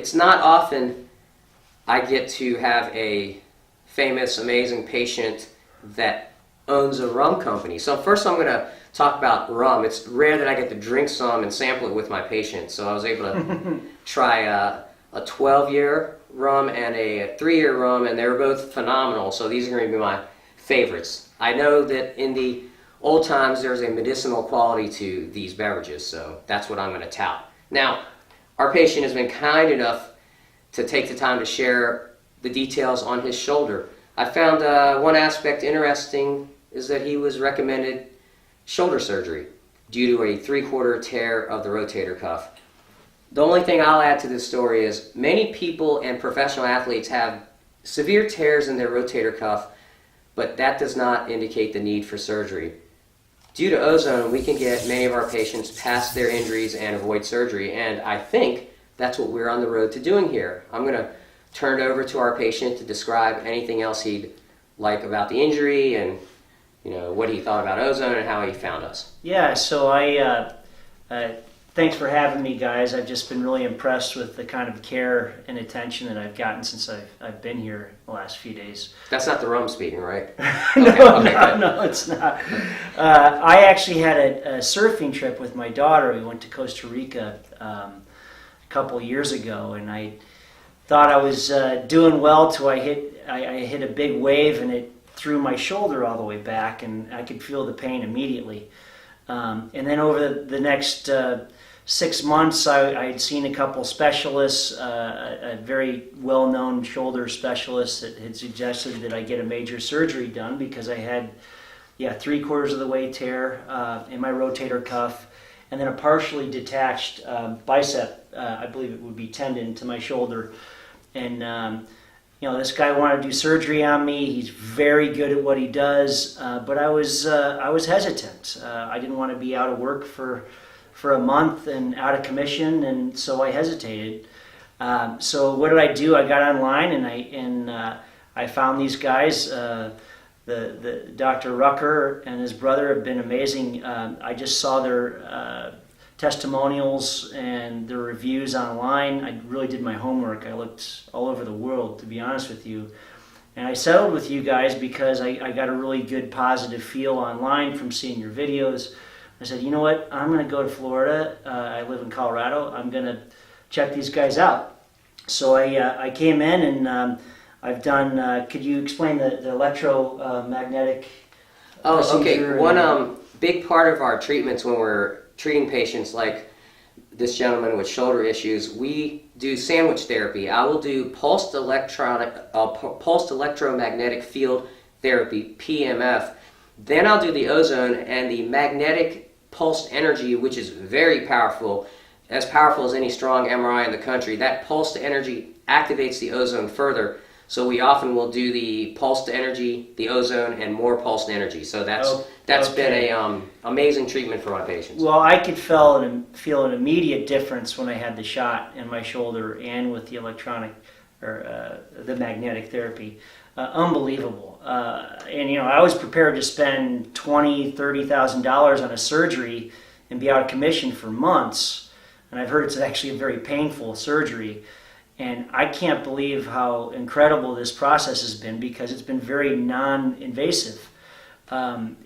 it's not often I get to have a famous, amazing patient that owns a rum company. So first I'm going to talk about rum. It's rare that I get to drink some and sample it with my patients. So I was able to try a 12-year rum and a 3-year rum, and they were both phenomenal. So these are going to be my favorites. I know that in the old times there's a medicinal quality to these beverages, so that's what I'm going to tout. Now, our patient has been kind enough to take the time to share the details on his shoulder. I found one aspect interesting is that he was recommended shoulder surgery due to a 3/4 tear of the rotator cuff. The only thing I'll add to this story is many people and professional athletes have severe tears in their rotator cuff, but that does not indicate the need for surgery. Due to ozone, we can get many of our patients past their injuries and avoid surgery, and I think that's what we're on the road to doing here. I'm going to turn it over to our patient to describe anything else he'd like about the injury and what he thought about ozone and how he found us. Yeah, so thanks for having me, guys. I've just been really impressed with the kind of care and attention that I've gotten since I've been here the last few days. That's not the rum speaking, right? No, it's not. I actually had a surfing trip with my daughter. We went to Costa Rica a couple years ago, and I thought I was doing well till I hit a big wave, and it threw my shoulder all the way back, and I could feel the pain immediately. And then over the next 6 months, I had seen a couple specialists, a very well-known shoulder specialist that had suggested that I get a major surgery done because I had 3/4 of the way tear in my rotator cuff, and then a partially detached bicep, I believe it would be tendon, to my shoulder. And this guy wanted to do surgery on me. He's very good at what he does, but I was hesitant. I didn't want to be out of work for a month and out of commission, and so I hesitated. So what did I do? I got online and I found these guys. The Dr. Rucker and his brother have been amazing. I just saw their testimonials and their reviews online. I really did my homework. I looked all over the world, to be honest with you. And I settled with you guys because I got a really good positive feel online from seeing your videos. I said, you know what, I'm going to go to Florida. I live in Colorado. I'm going to check these guys out. So I came in and I've done, could you explain the electromagnetic procedure? Okay. One big part of our treatments when we're treating patients like this gentleman with shoulder issues, we do sandwich therapy. I will do pulsed electromagnetic field therapy, PEMF. Then I'll do the ozone and the magnetic pulsed energy, which is very powerful, as powerful as any strong MRI in the country. That pulsed energy activates the ozone further. So we often will do the pulsed energy, the ozone, and more pulsed energy. So that's been a amazing treatment for my patients. Well, I could feel an immediate difference when I had the shot in my shoulder and with the electronic or the magnetic therapy. Unbelievable. And I was prepared to spend $20,000-$30,000 on a surgery and be out of commission for months. And I've heard it's actually a very painful surgery. And I can't believe how incredible this process has been because it's been very non-invasive.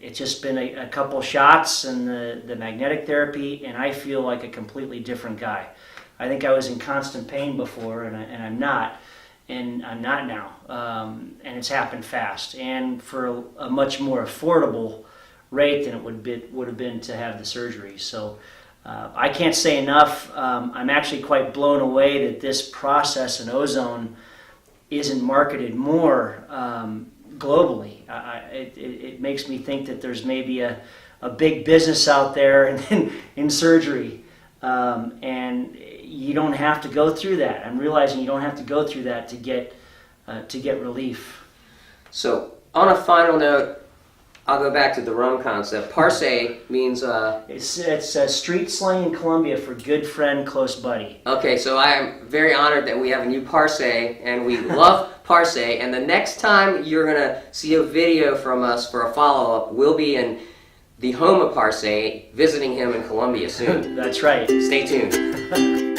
It's just been a couple shots and the magnetic therapy, and I feel like a completely different guy. I think I was in constant pain before, and I'm not now. And it's happened fast, and for a much more affordable rate than it would have been to have the surgery. So. I can't say enough. I'm actually quite blown away that this process in ozone isn't marketed more globally. It makes me think that there's maybe a big business out there in surgery, and you don't have to go through that. I'm realizing you don't have to go through that to get relief. So on a final note, I'll go back to the rum concept. Parce means... It's a street slang in Colombia for good friend, close buddy. Okay, so I am very honored that we have a new parce, and we love parce, and the next time you're going to see a video from us for a follow-up, we'll be in the home of parce, visiting him in Colombia soon. That's right. Stay tuned.